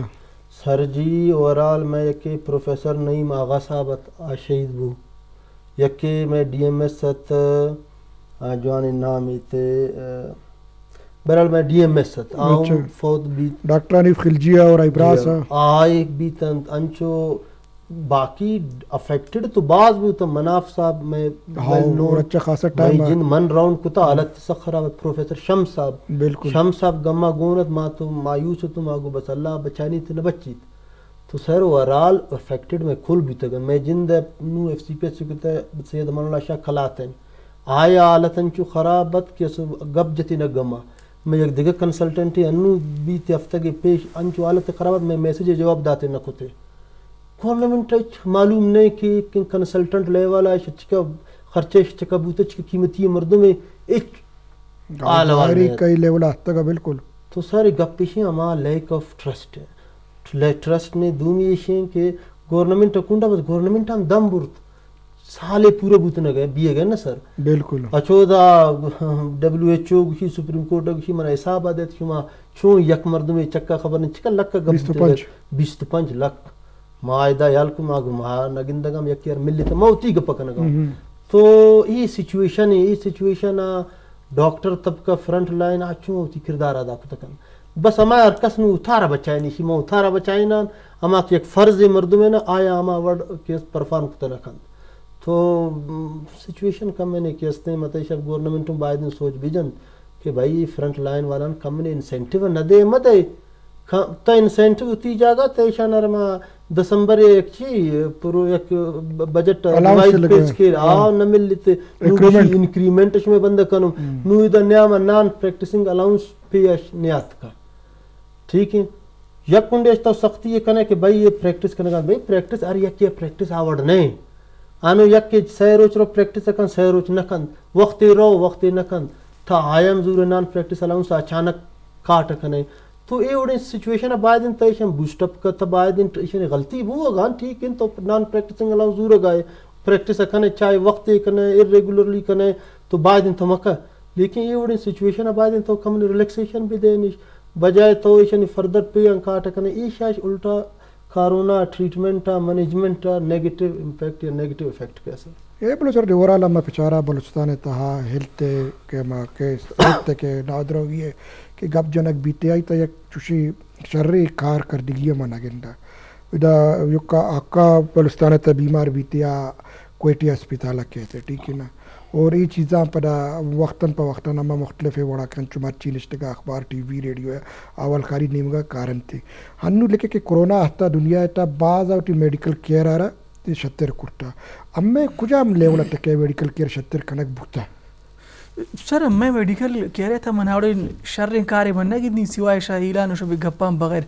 سر جی اوورال میں یکی پروفیسر نعیم آغا صاحب شہید بو، یکی میں ڈی ایم ایس ات جوان نام تے برال میں ڈی ایم ایس ات آؤں فوت بھی ڈاکٹر انیف خلجیہ اور ابراسا آئے بھی تن انچو باقی افیکٹڈ تو بعض بھی تو مناف صاحب میں اچھا خاصا ٹائم جن من راؤنڈ کتا حالت سخرا پروفیسر شمس صاحب بالکل شمس صاحب گما گونت ما تو مایوس تو ماگو بس اللہ بچانی تھی نہ بچی تو سر اوورال افیکٹڈ میں کھل بھی تگا میں جن نو ایف سی پی ایس کتا سید امان اللہ شاہ کھلاتن آیا حالتن چو خرابت کہ گب جتی نہ گما میں یک دیگر کنسلٹنٹی انو بیت ہفتہ کے پیش انچو حالت خرابت میں میسیج جواب داتے نہ کھتے گورنمنٹ معلوم نہیں کہ کنسلٹنٹ لے والا چکا خرچے چکا بوتے چکا قیمتی مردوں میں ایک آلواری کئی لیول آتا گا بالکل تو سارے گپ پیشیں اما لیک آف ٹرسٹ ہے ٹرسٹ نے دومی ایشیں کہ گورنمنٹ کنڈا بس گورنمنٹ ہم دم برت سالے پورے بوتنے گئے بیے گئے نا سر بالکل اچھو دا WHO گوشی سپریم کورٹ گوشی منا حساب آدھت شما چون یک مردوں میں چکا خبر نہیں چکا لکا گپ 25 لکھ معاہدہ یالکو ماگو مہا نگندگم یکی ملی تا موتی گپا کنگم تو یہ سچویشن ڈاکٹر طبقہ فرنٹ لائن آچوں ہوتی کردار ادا کتکن بس اما ارکس نو اتھارا بچائی نیشی ما اتھارا بچائی نان اما ایک فرض مردوں میں نا آیا اما ورڈ کیس پرفارم کتنکن تو سچویشن کم میں نے کیستے ہیں مطلب شب گورنمنٹوں باید سوچ بیجن کہ بھائی فرنٹ لائن والان کم نے انسینٹیو نہ دے مدے تا انسینٹیو ہوتی جاگا تیشان ارما دسمبر ایک چی پرو ایک بجٹ ریوائز پیش کے آو نہ مل لیتے انکریمنٹ میں بندہ کنم نو ادھا نیاما نان پریکٹسنگ الاؤنس پیش نیات کا ٹھیک ہے یک کنڈیش تا سختی یہ کنے کہ بھائی یہ پریکٹس کرنے گا بھائی پریکٹس ار یک یہ پریکٹس آورڈ نہیں آنو یک کہ سہ روچ رو پریکٹس کن سہ روچ نکن وقتی رو وقتی نکن تا آیم زور نان پریکٹس الاؤنس اچانک کاٹ کنے تو اے اوڑے سچویشن باید ان تیشن بوسٹ اپ کا باید ان تیشن غلطی بو گا ٹھیک ہے تو نان پریکٹسنگ الاؤنس زور گائے پریکٹس کنے چاہے وقتی کنے ارریگولرلی کنے تو باید ان تو مکہ لیکن اے اوڑے سچویشن باید ان تو کم ریلیکسیشن بھی دے نش بجائے تو ایشن فردر پے ان کاٹ کنے ای شاش الٹا کارونا ٹریٹمنٹ مینجمنٹ نیگیٹو امپیکٹ یا نیگیٹو افیکٹ کیسا یہ بلوچر اوورال اما پچارا بلوچستان تہا ہیلتھ کے ما کے ہیلتھ کے نادر ہوئی ہے کہ گپ جنک بیتے آئی تا یک چوشی شرری کار کردگی مانا گندا ادا یکا آقا بلوچستان تا بیمار بیتیا کوئٹی اسپتال کہتے ٹھیک ہے نا اور یہ چیزاں پدا وقتاً پا وقتاً اما مختلف وڑا کن چمار چینشتگا اخبار ٹی وی ریڈیو ہے اول خاری نیمگا کارن تھی ہنو لکھے کہ کرونا ہستا دنیا تا بعض آوٹی میڈیکل کیئر آ رہا تی شتر کرتا امی کجا ہم لیولا تکے میڈیکل کیئر شتر کنک بھوتا سر میں میڈیکل کہہ رہا تھا مناوڑے شرریں کارے بننا کتنی سوائے شاہ اعلان شو بھی گپاں بغیر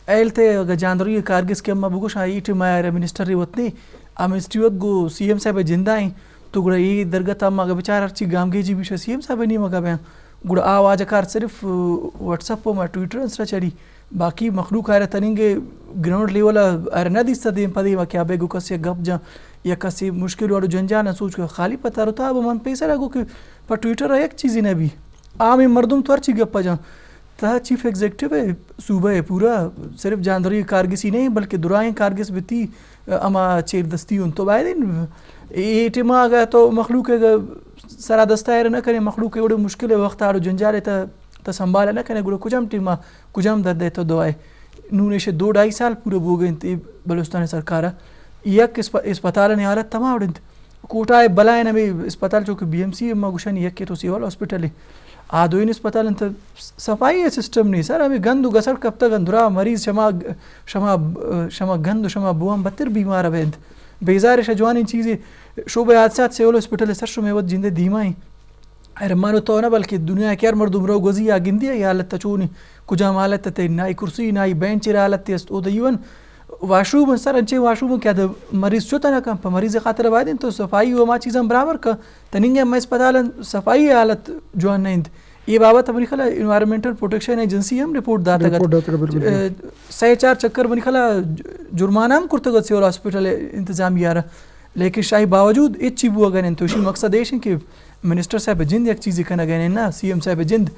ایل تے اگر جاندروی کارگس کے اما بگو شاہ ایٹ مائر منسٹر ری وطنی امسٹیوت گو سی ایم صاحب جندہ ہیں تو گڑا یہ درگتا اما اگر بچار ہرچی گام گے جی بھی شاہ سی ایم صاحب نہیں مگا بیاں گڑا آواز کار صرف واٹس اپ میں ٹویٹر انسٹا چڑی باقی مخلوق آئے تنینگے گراؤنڈ لیولا ارنا دیستا دیم پدی وکیا بے گو کسی گپ جا یا کسی مشکل واڑو جنجانا سوچ کر خالی پتہ رہتا اب من پیسہ رہا گو کہ پر ٹویٹر ایک چیزی نہ بھی عام مردم تو ہر چی گپا جا تا چیف ایگزیکٹو ہے صوبہ ہے پورا صرف جاندری کارگسی نہیں بلکہ درائیں کارگس بیتی اما چیر دستی ان تو باید یہ ٹیما آگا تو مخلوق سرا دستائر نہ کرے مخلوق بڑے مشکل وقت آڑو جنجالے تا سنبھالا نہ کرے گڑو کجام ٹیما کجام درد ہے تو دعائے نونیش 2-2.5 سال پورے بو گئے انتی بلوچستان سرکارہ یک اسپتال نے حالت تمام اڑند کوٹائے بلائے نہ بھی اسپتال چونکہ بی ایم سی اما گوشن یک کے تو سیول ہاسپٹل ہے آدوین اسپتال انت صفائی سسٹم نہیں سر ہمیں گند گسڑ کب تک گندرا مریض شما گند شما بوام بتر بیمار اویند بیزار شجوانی چیزیں شعبہ حادثات سیول ہاسپٹل سر شو میوت جندے دیمائیں ارمانو تو نہ بلکہ دنیا کے ہر مردم رو گزی آ گندی ہے حالت تچونی کجام حالت تے نائی کرسی نائی بینچ حالت تے او دیون واشروم سر انچے واشروم کیا مریض چوتا نہ کم مریض خاطر بعد تو صفائی و ما چیزاں برابر کا تنینگے میں اسپتال صفائی حالت جوان نہیں یہ بابت ہماری خلا انوائرمنٹل پروٹیکشن ایجنسی ہم رپورٹ داتا گا 4 چکر بنی خلا جرمانہ ہم کرتا گا سیول ہاسپٹل انتظامیہ رہا لیکن شاہی باوجود اچھی بو اگر انتوشی مقصد ایشن کہ منسٹر صاحب جند یک چیزی کنا گئے نا سی ایم صاحب جند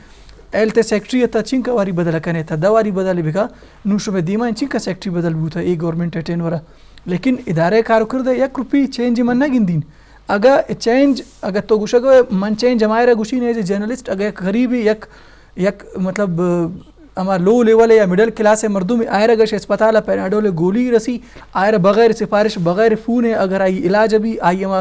ایلتے سیکٹری تا چنکا واری بدل کنے تا دواری بدل بکا نوشو میں دیما چنکا سیکٹری بدل بوتا ای گورنمنٹ اٹین ورا لیکن ادارے کارو کردہ یک روپی چینج من نہ گندین اگا چینج اگر تو گوشا گو من چینج ہمارا گوشی نہیں جرنلسٹ اگر غریبی یک مطلب اما لو لیول یا مڈل کلاس مردم آئر اگر اسپتال پیناڈول گولی رسی آئر بغیر سفارش بغیر فون اگر آئی علاج ابھی آئی اما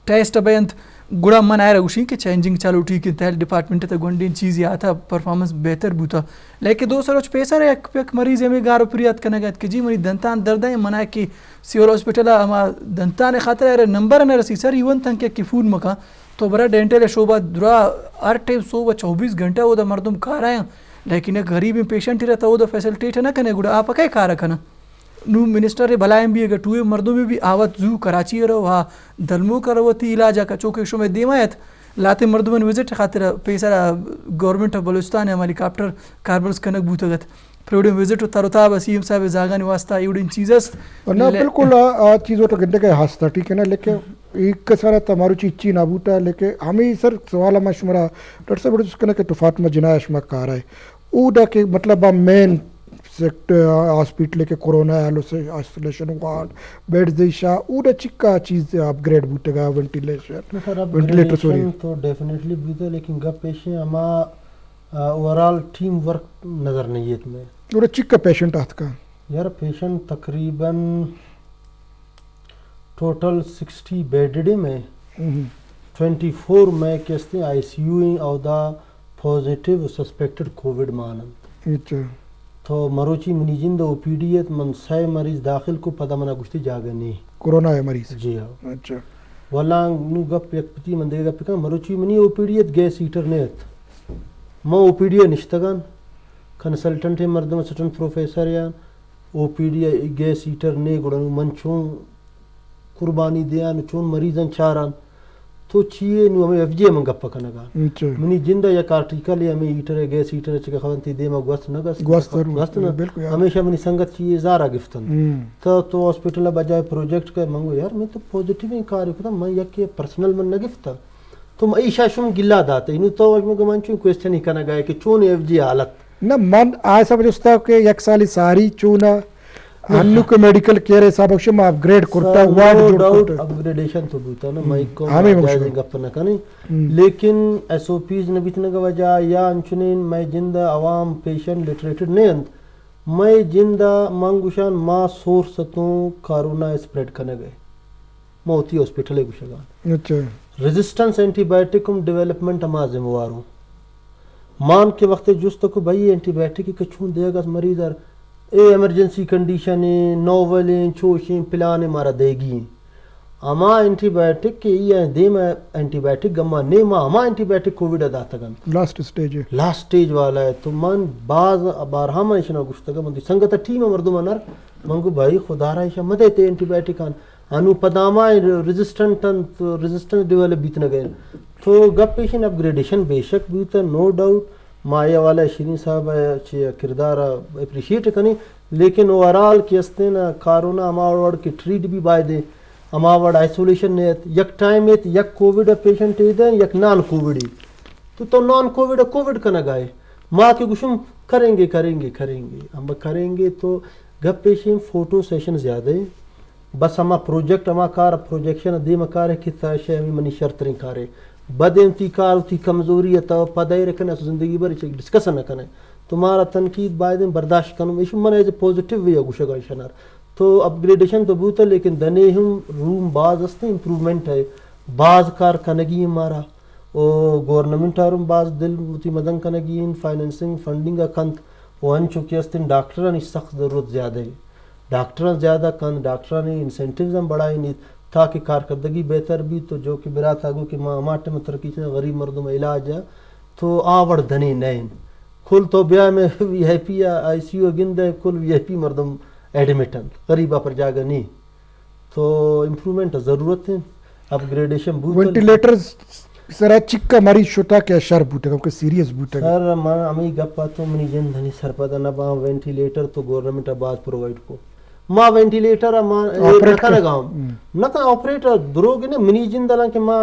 ٹیسٹ بینت گڑا من آئر گوشی کہ چینجنگ چالو ٹھیک ہے تیل ڈپارٹمنٹ تے گونڈین چیز یا تھا پرفارمنس بہتر بوتا لیکن دو سروچ پیسہ رہے ایک مریض ہمیں گارو پریات کرنے گا کہ جی منی دنتان درد ہے منع کہ سیول ہاسپٹل ہما دنتان خاطر ہے نمبر نہ رسی سر ایون تن کہ فون مکا تو برا ڈینٹل شعبہ درا ہر ٹائم 24 گھنٹہ وہ دا مردم کار آئے لیکن ایک غریب پیشنٹ ہی رہتا وہ دا فیسلٹیٹ نہ کنے گڑا آپ کئی کار رکھنا نو منسٹر بلائیں بھی اگر ٹوئے مردوں میں بھی آوت زو کراچی رہو وہاں دلمو کرو تی علاج کا چونکہ شو میں دیمایت لاتے مردوں میں وزٹ خاطر پیسہ گورنمنٹ آف بلوچستان ہماری کاپٹر کاربرز کنک بوتگت پروڈیم وزٹ تروتا وسیم صاحب زاگان واسطہ ایوڈین چیزس نہ بالکل چیزوں تو گندے کا ہاستا ٹھیک ہے نا لیکن ایک سارا تمہارو چیچی نابوتا ہے لیکن ہمیں سر سوال ہمیں شمرا ڈاکٹر صاحب اس کا کہ تو فاطمہ جناح شما کار ہے او دا کہ مطلب مین سیکٹر ہاسپٹل کے کورونا آئسولیشن وارڈ بیڈ دیشا او دا چکا چیز اپ گریڈ بوتے گا وینٹیلیٹر سوری تو ڈیفینیٹلی بوتا لیکن گپ پیشے ہما اوورال ٹیم ورک نظر نہیں ہے میں اور چکا پیشنٹ آت کا یار پیشنٹ تقریباً ٹوٹل 60 بیڈڈ میں 24 میں کیستے آئی سی یو او دا پازیٹیو سسپیکٹڈ کووڈ مانن تو مروچی منی جند او پی ڈی ایت من 6 مریض داخل کو پدا منا گشتی جاگا نہیں کورونا ہے مریض جی ہاں اچھا والا نو گپ یک پتی من دے گا پکا مروچی منی او پی ڈی ایت گیس ہیٹر نیت ما او پی ڈی اے نشتگان کنسلٹنٹ مردم اسسٹنٹ پروفیسر یا او پی ڈی اے گیس ہیٹر نے گڑن من چون قربانی دیان چون مریضن چاران تو چیئے نو ہمیں ایف جی من گپ کنگا منی جندہ یک آرٹیکل یا ہمیں ہیٹر گیس ہیٹر چکا خوانتی دیما گوست نگست ہمیشہ منی سنگت چیئے زارا گفتن تو ہاسپٹل بجائے پروجیکٹ کا منگو یار میں تو پوزیٹیو ہی کاری کتا میں یک پرسنل من نگفتا تو میں ایشا شم گلہ داتا انہوں تو میں گمان چون کوئسٹن ہی کنگا ہے کہ چون ایف جی حالت نہ من آئے سب جستا کہ یک سالی ساری چونا انو کے میڈیکل کیئر حساب شما اپ گریڈ کرتا وارڈ جوڑ کرتا اپ گریڈیشن تو بوتا نا مائک کو جائزیں گپ نہ کنے لیکن ایس او پیز نے بیتنے کا وجہ یا انچنین میں جندہ عوام پیشنٹ لٹریٹڈ نہیں اند میں جندہ مانگوشان ما سورس ستوں کارونا اسپریڈ کنے گئے موتی ہاسپٹل گوشگان اچھا ریزسٹنس اینٹی بائیوٹکم ڈیولپمنٹ ہما ذمہ واروں مان کے وقت جست کو بھائی اینٹی بائیوٹک کی کچھون دے گا مریض اے ایمرجنسی کنڈیشن نوولیں چوشیں پلانے مارا دے گی اما اینٹی بائیوٹک کے یہ دے میں اینٹی بائیوٹک گما نے ما اما اینٹی بائیوٹک کووڈ ادا گن لاسٹ سٹیج والا ہے تو من بعض بارہا میں شنا گشتگا من سنگت ٹیم مردم انر منگو بھائی خدا را ایشا مدے تے اینٹی بائیوٹک انو پداما ریزسٹنٹ ڈیولپ بیتنا گئے تو گپ پیشن اپ گریڈیشن بے شک بیتا نو ڈاؤٹ مایا والا شیرین صاحب کردار اپریشیٹ کنی لیکن اوورال کیستے نا کارونا اماوڑ کی ٹریٹ بھی بائی دے اماوڑ آئسولیشن نیت یک ٹائم ایت یک کووڈ پیشنٹ دیں یک نان کووڈ تو نان کووڈ کنا گائے ماں کے گشم کریں گے ہم کریں گے تو گپ پیشن فوٹو سیشن زیادہ ہے بس ہما پروجیکٹ ہما کار پروجیکشن دے مکار ہے کتا شے ہمیں منی شرطریں کارے بدیں تی کار تی کمزوری ہے پدائی رکھنے زندگی بھر ڈسکس نہ کریں تمہارا تنقید بائدیں برداشت کروں ایشو من ایز اے پوزیٹیو وے گوشگا شنار تو اپ گریڈیشن تو بوتا لیکن دنے ہم روم بعض استے امپرومنٹ ہے بعض کار کنگی ہمارا او گورنمنٹ آرم بعض دل متی مدن کنگی فائنینسنگ فنڈنگ اکھنت وہ انچو کی استن ڈاکٹران اس سخت ضرورت زیادہ ہے ڈاکٹران زیادہ کن ڈاکٹران انسینٹیوز ہم بڑھائی نہیں تاکہ کارکردگی بہتر بھی تو جو کہ برا تھا گو کہ ماٹے میں ترقی سے غریب مردوں میں علاج ہے تو آوڑ دنے نین کل تو بیا میں وی آئی پی آئی سی یو گند ہے کل وی آئی پی مردم ایڈمیٹن غریبہ پر جاگا نہیں تو امپرومنٹ ضرورت ہے اپ گریڈیشن وینٹیلیٹر سر چکا مریض شتا کیا شر بوٹے گا سیریس بوٹے گا سر ہمیں گپا تو منی جن دھنی سر پتہ نہ با وینٹیلیٹر تو گورنمنٹ آباد پرووائڈ کو ما وینٹیلیٹر ما نہ لگاؤں نہ آپریٹر دروگ نے منی جن دلان کہ ما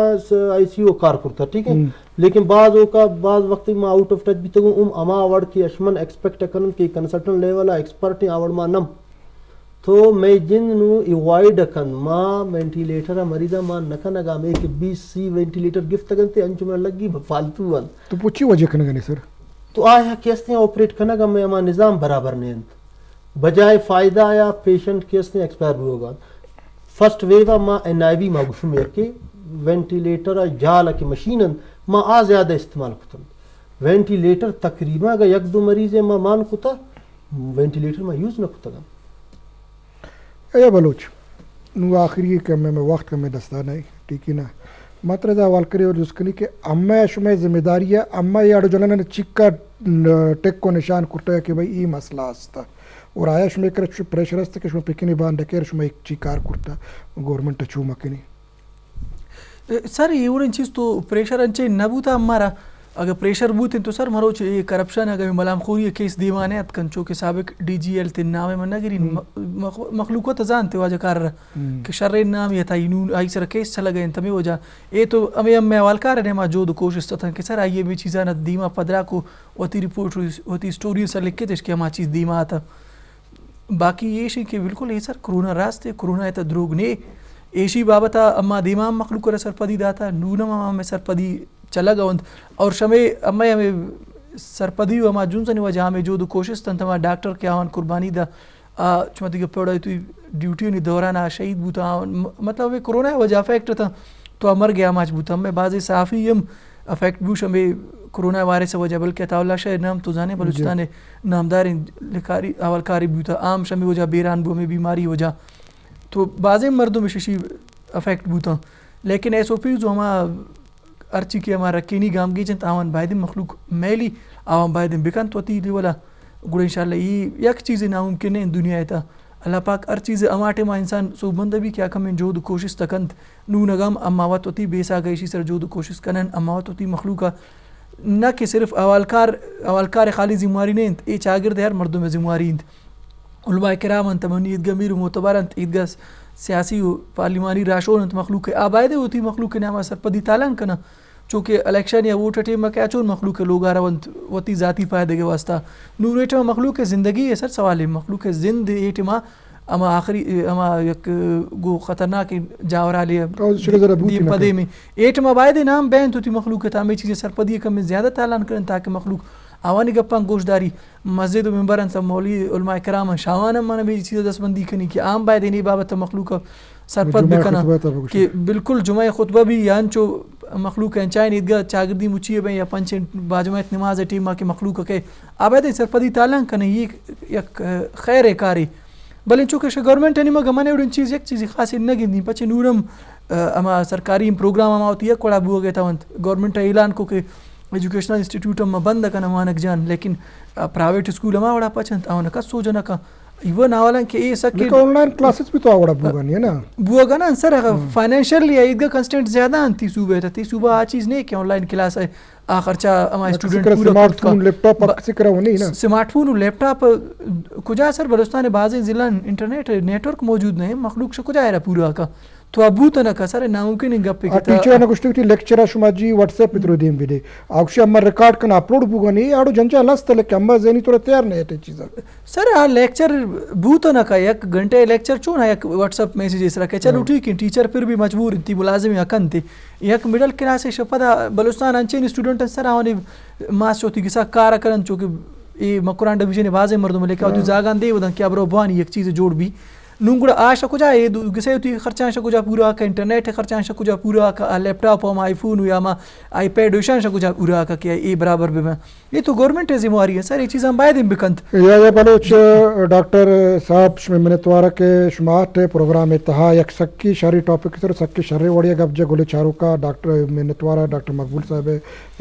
آئی سی یو کار کرتا ٹھیک ہے لیکن بعض وقت ما آؤٹ آف ٹچ بھی تو اما آوڑ کی اشمن ایکسپیکٹ کرن کہ کنسلٹنٹ لیول ایکسپرٹ آوڑ ما نم تو میں جن نو ایوائڈ کن ما وینٹیلیٹر مریضہ ما نکن اگا میں کہ 20 وینٹیلیٹر گفت کن تے انچ میں لگی فالتو ون تو پوچھی وجہ کن گنی سر تو آیا کیسے آپریٹ کرنا گا میں اما نظام برابر نہیں بجائے فائدہ آیا پیشنٹ کیسے ایکسپائر ہوگا فرسٹ ویو ما این آئی وی ما گشم کہ وینٹیلیٹر جال کی مشین ما آ زیادہ استعمال کتن وینٹیلیٹر تقریبا اگر یک دو مریض ما مان کتا وینٹیلیٹر ما یوز نہ کتا گا اے بلوچ نو آخری کہ میں وقت کا میں دستان ہے ٹھیک ہے نا ماتر دا وال کرے اور جس کنی کہ اما شمع ذمہ داری ہے اما یاڑو جلنا نے چکا ٹیک کو نشان کرتا ہے کہ بھائی ای مسئلہ استا اور آیا شمع کر پریشر است کہ شمع پکنی بان ڈکیر شمع ایک چیکار کرتا گورنمنٹ چو مکنی سر یہ اورن چیز تو پریشر انچے نہ بوتا ہمارا اگر پریشر بوتے تو سر مروچ یہ کرپشن اگر ملام خوری کیس دیوانے ات کنچو کے سابق ڈی جی ایل تن نام من نگری مخلوقات زانتے واجہ کار کہ شر نام یہ تھا انہوں آئی سر کیس چلا گئے تمہیں وجہ یہ تو ہمیں والکار نے ما جو دو کوشش تھا کہ سر آئیے بھی چیزاں نہ دیما پدرا کو ہوتی رپورٹ ہوتی سٹوری سر لکھ کے تھے کہ ہما چیز دیما آتا باقی یہ شی کہ بالکل یہ سر کرونا راستے کرونا ہے دروگ نے ایشی بابتا اما دیمام مخلوق را سرپدی داتا نونم اما میں سرپدی چلا گا اور شمع اما ہمیں سرپدی و اما جون سنی وجہ ہمیں جو دو کوشش تن تما ڈاکٹر کے آوان قربانی دا چمتی کے پڑھائی تو ڈیوٹی نہیں دورانا شہید بوتا مطلب ہمیں کرونا وجہ افیکٹ تھا تو امر گیا ماچ بوتا ہمیں بعض صحافی ہم افیکٹ بوش ہمیں کرونا وائرس وجہ بلکہ تاولہ شاہ نام تو زانے بلوچستان نامدار لکاری اولکاری بوتا عام شمع وجہ بیران بو میں بیماری وجہ تو بعض مردوں میں ششی افیکٹ بوتا لیکن ایس او پی جو ہما ارچی کے ہمارا کینی گام گی جنت آوان باید مخلوق میلی آوان باید بکن تو تی لیولا گوڑا انشاءاللہ یہ یک چیز ناممکن ہے دنیا ہے تا اللہ پاک ہر چیز اماٹے ما انسان سوبندہ بھی کیا کم جو کوشش تکنت نو نگام اماوات ہوتی بیسا گئیشی سر جو کوشش کنن اماوات ہوتی مخلوقہ نہ کہ صرف اولکار خالی ذمہاری نہیں اے چاگرد ہر مردوں میں ذمہاری انت علماء کرام انت من عیدگاہ میر و معتبر انت عیدگاہ سیاسی و پارلیمانی راشون انت مخلوق آبائدہ ہوتی مخلوق نامہ سرپدی تالان کنا چونکہ الیکشن یا ووٹ ٹیم کیا چون مخلوق لوگ آ رہا وتی ذاتی فائدے کے واسطہ نور ایٹما مخلوق زندگی ہے سر سوال ہے مخلوق زند ایٹما اما آخری اما یک گو خطرناک جاورا لیا پدے میں ایٹما باید نام بین تو تی مخلوق تا میں چیزیں سرپدی کم میں زیادہ تالان کرن تاکہ مخلوق آوانی گپان گوشداری مسجد و منبرن سب مولوی علماء کرام شاوان من بھی چیز دست بندی کنی کہ عام باید نہیں بابت مخلوق سرپد بکنا کہ بالکل جمعہ خطبہ بھی یان چو مخلوق انچائن عیدگاہ چاگردی مچیے بیں یا پنچ باجمعت نماز ٹیمہ کے مخلوق کے آباد سرپدی تالان کنے یہ یک خیر کاری بلیں چونکہ گورنمنٹ انیما گمانے اڑن چیز یک چیزی خاصی نگی پچھے نورم اما سرکاری پروگرام اما ہوتی ہے کوڑا بو گئے تھا گورنمنٹ اعلان کو کہ ایجوکیشنل انسٹیٹیوٹ میں بند کنا مانک جان لیکن پرائیویٹ اسکول ما وڑا پچھن آونا کا سوجنا کا ایو ناوالن کہ اے سکے آن لائن کلاسز بھی تو آوڑا بوگا نہیں ہے نا بوگا نا سر فائنینشلی ایدگا کنسٹنٹ زیادہ انتی صوبہ تھی صوبہ آ چیز نہیں کہ آن لائن کلاس ہے خرچہ اما اسٹوڈنٹ پورا سمارٹ فون لیپ ٹاپ ذکر ہونی نا سمارٹ فون لیپ ٹاپ کجا سر بلوچستان بعض ضلع انٹرنیٹ نیٹ ورک موجود نہیں مخلوق سے کجا ہے پورا کا تو ابو تو نہ کا سر ناممکن گپ پہ ٹیچر نہ کچھ تی لیکچر شما جی واٹس ایپ پترو دیم بھی دے اکش اما ریکارڈ کنا اپلوڈ بوگا نہیں اڑو جنچا لست لک اما زینی تو تیار نہیں ہے چیز سر لیکچر بو تو نہ کا ایک گھنٹے لیکچر چون ہے ایک واٹس ایپ میسیجز رکھے چلو ٹھیک ہے ٹیچر پھر بھی مجبور تھی ملازم اکن تھی ایک مڈل کلاس شپدا بلوچستان انچین اسٹوڈنٹ سر آونی ماس چوتی کسا کار کرن چونکہ یہ مکران ڈویژن بازے مردوں لے کے جاگان دے ودن کیا برو بوانی ایک چیز جوڑ بھی نونگڑا آشا کجا ہے گسے ہوتی خرچان شا کجا پورا کا انٹرنیٹ خرچان شا کجا پورا کا لیپ ٹاپ ہم آئی فون یا ما آئی پیڈ وشان شا کجا پورا کا کیا یہ برابر بھی میں یہ تو گورنمنٹ ذمہ داری ہے سر یہ چیز ہم باید بکنت یا بلوچ ڈاکٹر صاحب شمی منتوارہ کے شماعت پروگرام اتہا یک سکی شہری ٹاپک سر سکی شہری وڑیا گب جے گولے چاروں کا ڈاکٹر منتوارہ ڈاکٹر مقبول صاحب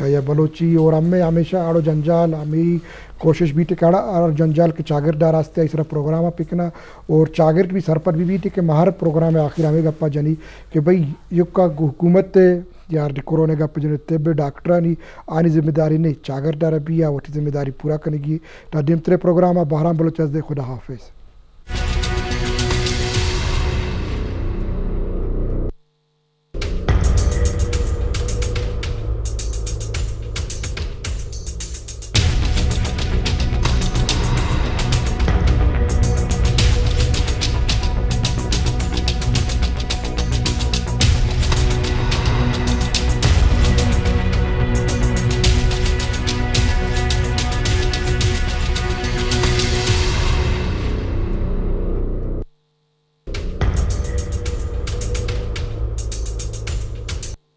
یا بلوچی اور ہمیں ہمیشہ آڑو جنجال ہمیں کوشش بھی ٹکاڑا اور جنجال کے چاگرد راستے اس طرح پروگرام پکنا اور چاگرد بھی سر پر بھی تھی کہ مہار پروگرام آخر ہمیں گپا جنی کہ بھائی یک کا حکومت یار کورونا گپ جن طب ڈاکٹرانی آنی ذمہ داری نہیں چاگرد بھی یا وہ ذمہ داری پورا کرنے گی تا دیم ترے پروگرام بہرام بلوچ دے خدا حافظ.